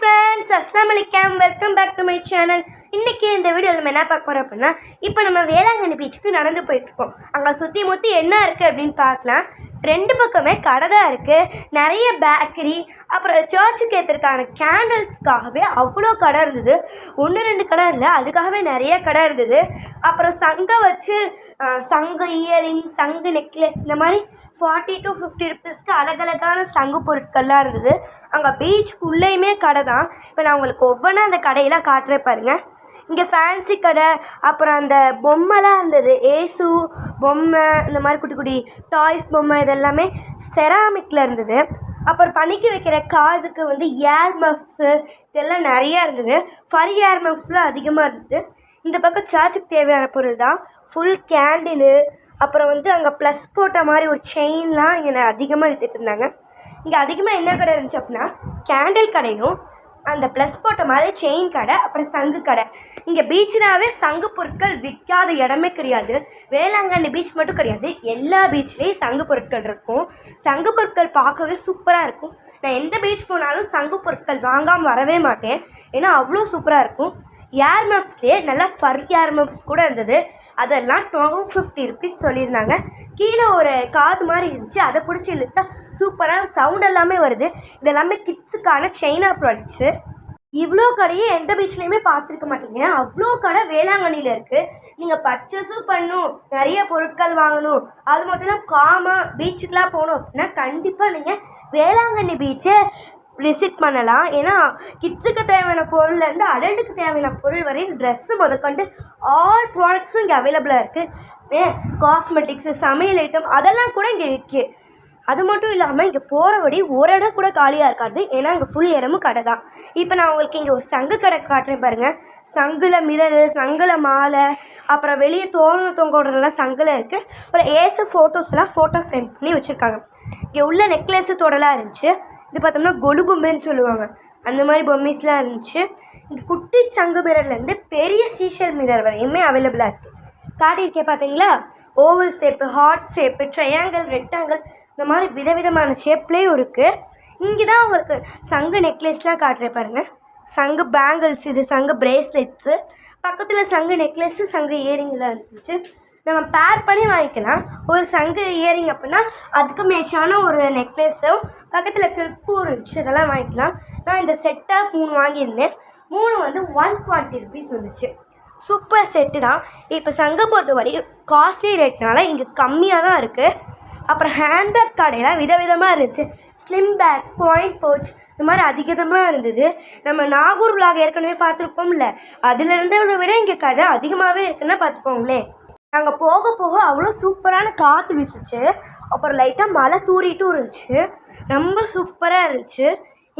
friends, Assalamualaikum. Welcome back to my channel. இன்றைக்கி இந்த வீடியோவில் நம்ம என்ன பார்க்க போகிறோம் அப்படின்னா, இப்போ நம்ம வேளாங்கண்ணி பீச்சுக்கு நடந்து போயிட்டுருக்கோம். அங்கே சுற்றி முற்றி என்ன இருக்குது அப்படின்னு பார்க்கலாம். ரெண்டு பக்கமே கடை தான் இருக்குது. நிறைய பேக்கரி, அப்புறம் சர்ச்சுக்கு ஏற்றுறதுக்கான கேண்டில்ஸ்க்காகவே அவ்வளோ கடை இருந்தது. 1-2 கடை இல்லை, அதுக்காகவே நிறைய கடை இருந்தது. அப்புறம் சங்கை வச்சு சங்கு இயரிங், சங்கு நெக்லஸ், இந்த மாதிரி 40 to 50 rupeesக்கு அழகழகான சங்கு பொருட்கள்லாம் இருந்தது. அங்கே பீச்சுக்குள்ளேயுமே கடை தான். இப்போ நான் உங்களுக்கு ஒவ்வொன்றா அந்த கடையெல்லாம் காட்டுறேன் பாருங்கள். இங்கே ஃபேன்சி கடை, அப்புறம் அந்த பொம்மைலாம் இருந்தது. ஏசு பொம்மை, இந்த மாதிரி குட்டி குட்டி டாய்ஸ் பொம்மை, இதெல்லாமே செராமிக்கில் இருந்தது. அப்புறம் பனிக்கு வைக்கிற காதுக்கு வந்து ஏர் மஃப்ஸு, இதெல்லாம் நிறையா இருந்தது. ஃபரி ஏர் மஃப்ஸ்லாம் அதிகமாக இருந்தது. இந்த பக்கம் சர்ச்சுக்கு தேவையான பொருள் தான். ஃபுல் கேண்டிலு, அப்புறம் வந்து அங்கே ப்ளஸ் போட்ட மாதிரி ஒரு செயின்லாம் இங்கே அதிகமாக விற்றுட்டு இருந்தாங்க. இங்கே அதிகமாக என்ன கடை இருந்துச்சு அப்படின்னா, கேண்டில் கடையும், அந்த ப்ளஸ் போட்ட மாதிரி செயின் கடை, அப்புறம் சங்கு கடை. இங்கே பீச்சுனாவே சங்கு பொருட்கள் விற்காத இடமே கிடையாது. வேளாங்கண்ணி பீச் மட்டும் கிடையாது, எல்லா பீச்லேயும் சங்கு பொருட்கள் இருக்கும். சங்கு பொருட்கள் பார்க்கவே சூப்பராக இருக்கும். நான் எந்த பீச் போனாலும் சங்கு பொருட்கள் வாங்காமல் வரவே மாட்டேன், ஏன்னா அவ்வளோ சூப்பராக இருக்கும். ஏர் மஃப்ஸ்லேயே நல்லா ஃபர் ஏர் மஃப்ஸ் கூட இருந்தது. அதெல்லாம் 250 rupees சொல்லியிருந்தாங்க. கீழே ஒரு காது மாதிரி இருந்துச்சு, அதை பிடிச்சி இழுத்தா சூப்பரான சவுண்ட் எல்லாமே வருது. இதெல்லாமே கிட்ஸுக்கான சைனா ப்ராடக்ட்ஸு. இவ்வளோ கடையே எந்த பீச்லேயுமே பார்த்துருக்க மாட்டீங்க. அவ்வளோ கடை வேளாங்கண்ணியில் இருக்குது. நீங்கள் பர்ச்சேஸும் பண்ணணும், நிறைய பொருட்கள் வாங்கணும், அது மட்டும் இல்லாமல் காமாக பீச்சுக்கெலாம் போகணும் அப்படின்னா கண்டிப்பாக நீங்கள் வேளாங்கண்ணி பீச்சை விசிட் பண்ணலாம். ஏன்னா கிட்ஸுக்கு தேவையான பொருள்லேருந்து அடல்ட்டுக்கு தேவையான பொருள் வரையும், ட்ரெஸ்ஸு முதற்கொண்டு ஆல் ப்ராடக்ட்ஸும் இங்கே அவைலபிளாக இருக்குது. காஸ்மெட்டிக்ஸு, சமையல் ஐட்டம் அதெல்லாம் கூட இங்கே விற்கி. அது மட்டும் இல்லாமல் இங்கே போகிற வழி ஒரு இடம் கூட காலியாக இருக்காது, ஏன்னா இங்கே ஃபுல் இடமும் கடை தான். இப்போ நான் உங்களுக்கு இங்கே ஒரு சங்கு கடை காட்டுறேன் பாருங்கள். சங்கில் மிரரு, சங்கில் மாலை, அப்புறம் வெளியே தோரணம் தொங்கோடலாம் சங்கில் இருக்குது. அப்புறம் ஏசு ஃபோட்டோஸ்லாம் ஃபோட்டோ ஃப்ரேம் பண்ணி வச்சுருக்காங்க. இங்கே உள்ள நெக்லஸு தொடலாம் இருந்துச்சு. இது பார்த்தோம்னா கொலு பொம்மைன்னு சொல்லுவாங்க, அந்த மாதிரி பொம்மைஸ்லாம் இருந்துச்சு. இங்கே குட்டி சங்கு மிரர்லேருந்து பெரிய சீஷல் மிரர் வரையுமே அவைலபிளாக இருக்குது. காட்டியிருக்கேன் பார்த்தீங்களா? Oval shape, heart shape, triangle, rectangle, இந்த மாதிரி விதவிதமான ஷேப்லேயும் இருக்குது. இங்கே தான் உங்களுக்கு சங்கு நெக்லஸ்லாம் காட்டுறேன் பாருங்கள். சங்கு பேங்கிள்ஸ், இது சங்கு பிரேஸ்லெட்ஸு, பக்கத்தில் சங்கு நெக்லஸ்ஸு, சங்கு இயரிங்லாம் இருந்துச்சு. நம்ம பேர் பண்ணி வாங்கிக்கலாம். ஒரு சங்கு இயரிங் அப்படின்னா அதுக்கு மேட்சான ஒரு நெக்லஸும் பக்கத்தில் கிளிப்பும் இருந்துச்சு, இதெல்லாம் வாங்கிக்கலாம். நான் இந்த செட்டாக 3 வாங்கியிருந்தேன். 3 வந்து 120 rupees வந்துச்சு. சூப்பர் செட்டு தான். இப்போ சங்கை பொறுத்த வரையும் காஸ்ட்லி ரேட்னால இங்கே கம்மியாக தான் இருக்குது. அப்புறம் ஹேண்ட்பேக் கடையெல்லாம் விதவிதமாக இருந்துச்சு. ஸ்லிம் பேக், பாயிண்ட் பவுச், இந்த மாதிரி அதிகமாக இருந்தது. நம்ம நாகூர் விலாக் ஏற்கனவே பார்த்துருப்போம்ல, அதில் இருந்ததை விட இங்கே கடை அதிகமாகவே இருக்குன்னா பார்த்துக்கோங்களேன். நாங்கள் போக போக அவ்வளோ சூப்பரான காற்று வீசுச்சு. அப்புறம் லைட்டாக மழை தூரிட்டும் இருந்துச்சு. ரொம்ப சூப்பராக இருந்துச்சு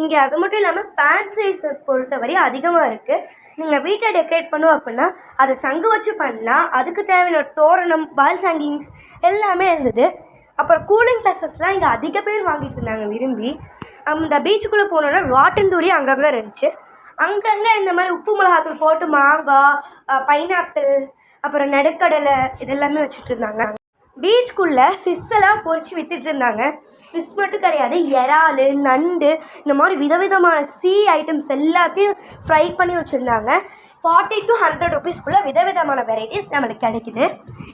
இங்கே. அது மட்டும் இல்லாமல் ஃபேன்சிஸை பொறுத்தவரை அதிகமாக இருக்குது. நீங்கள் வீட்டை டெக்கரேட் பண்ணோம் அப்படின்னா அதை சங்கு வச்சு பண்ணலாம். அதுக்கு தேவையான தோரணம், பால் ஹேங்கிங்ஸ் எல்லாமே இருந்தது. அப்புறம் கூலிங் கிளாஸஸ்லாம் இங்கே அதிக பேர் வாங்கிட்டு இருந்தாங்க விரும்பி. அந்த பீச்சுக்குள்ளே போனோன்னா ராட்டன் தூரி அங்கங்கே இருந்துச்சு. அங்கங்கே இந்த மாதிரி உப்பு மிளகாத்தூள் போட்டு மாங்காய், பைனாப்பிள், அப்புறம் நடுக்கடலை இதெல்லாமே வச்சுட்டு இருந்தாங்க. பீச்சுக்குள்ளே ஃபிஷ்ஷெல்லாம் பொறிச்சு விற்றுட்டு இருந்தாங்க. ஃபிஷ் மட்டும் கிடையாது, இறால், நண்டு, இந்த மாதிரி விதவிதமான ஐட்டம்ஸ் எல்லாத்தையும் ஃப்ரை பண்ணி வச்சுருந்தாங்க. 40 to 100 rupeesக்குள்ளே விதவிதமான வெரைட்டிஸ் நம்மளுக்கு கிடைக்குது.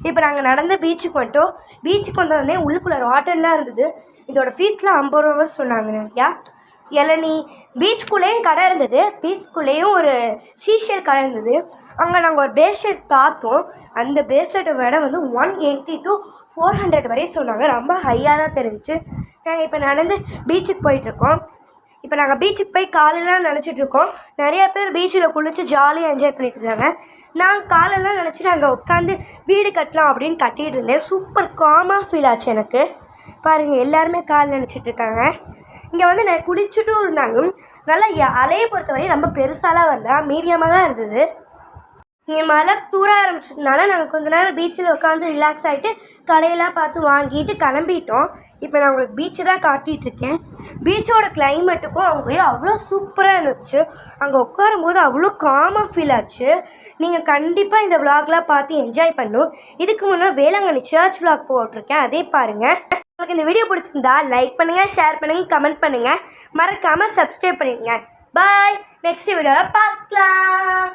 இப்போ நாங்கள் நடந்து பீச்சுக்கு வந்துட்டோம். பீச்சுக்கு வந்தோடனே உள்ளுக்குள்ளே ராட்டன்லாம் இருந்தது. இதோட ஃபீஸ்லாம் 50 ரூபா சொன்னாங்க. நிறையா இளநீ, பீச்சுக்குள்ளேயும் கடை இருந்தது, பீச்சுக்குள்ளேயும் ஒரு சீஷல் கடை இருந்தது. அங்கே நாங்கள் ஒரு பிரேஸ்லெட் பார்த்தோம். அந்த பிரேஸ்லெட்டை விட வந்து 180 to 400 வரை சொன்னாங்க. ரொம்ப ஹையாக தான் தெரிஞ்சிச்சு. நாங்கள் இப்போ நடந்து பீச்சுக்கு போயிட்டுருக்கோம். இப்போ நாங்கள் பீச்சுக்கு போய் காலெல்லாம் நினச்சிட்ருக்கோம். நிறையா பேர் பீச்சில் குளித்து ஜாலியாக என்ஜாய் பண்ணிட்டு இருந்தாங்க. நான் காலெல்லாம் நினச்சிட்டு அங்கே உட்காந்து வீடு கட்டலாம் அப்படின்னு கட்டிகிட்டு இருந்தேன். சூப்பர் காமாக ஃபீல் ஆச்சு எனக்கு. பாருங்கள், எல்லாருமே கால் நினச்சிட்ருக்காங்க. இங்கே வந்து நான் குளிச்சுட்டும் இருந்தாங்க. நல்லா அலையை பொறுத்தவரை ரொம்ப பெருசாலாம் வரல, மீடியமாக தான் இருந்தது. இங்கே மழை தூர ஆரம்பிச்சதுனால நாங்கள் கொஞ்ச நேரம் பீச்சில் உட்காந்து ரிலாக்ஸ் ஆகிட்டு கடையெல்லாம் பார்த்து வாங்கிட்டு கிளம்பிட்டோம். இப்போ நான் உங்களுக்கு பீச்சு தான் காட்டிகிட்ருக்கேன். பீச்சோட கிளைமேட்டுக்கும் அங்கேயும் அவ்வளோ சூப்பராக இருந்துச்சு. அங்கே உட்காரும்போது அவ்வளோ காமாக ஃபீல் ஆச்சு. நீங்கள் கண்டிப்பாக இந்த விலாக்லாம் பார்த்து என்ஜாய் பண்ணணும். இதுக்கு முன்னே வேளாங்கண்ணி சர்ச் விலாக் போட்டிருக்கேன், அதே பாருங்கள். உங்களுக்கு இந்த வீடியோ பிடிச்சிருந்தா லைக் பண்ணுங்கள், ஷேர் பண்ணுங்கள், கமெண்ட் பண்ணுங்கள், மறக்காமல் சப்ஸ்கிரைப் பண்ணிடுங்க. பாய். நெக்ஸ்ட் வீடியோவில் பார்க்கலாம்.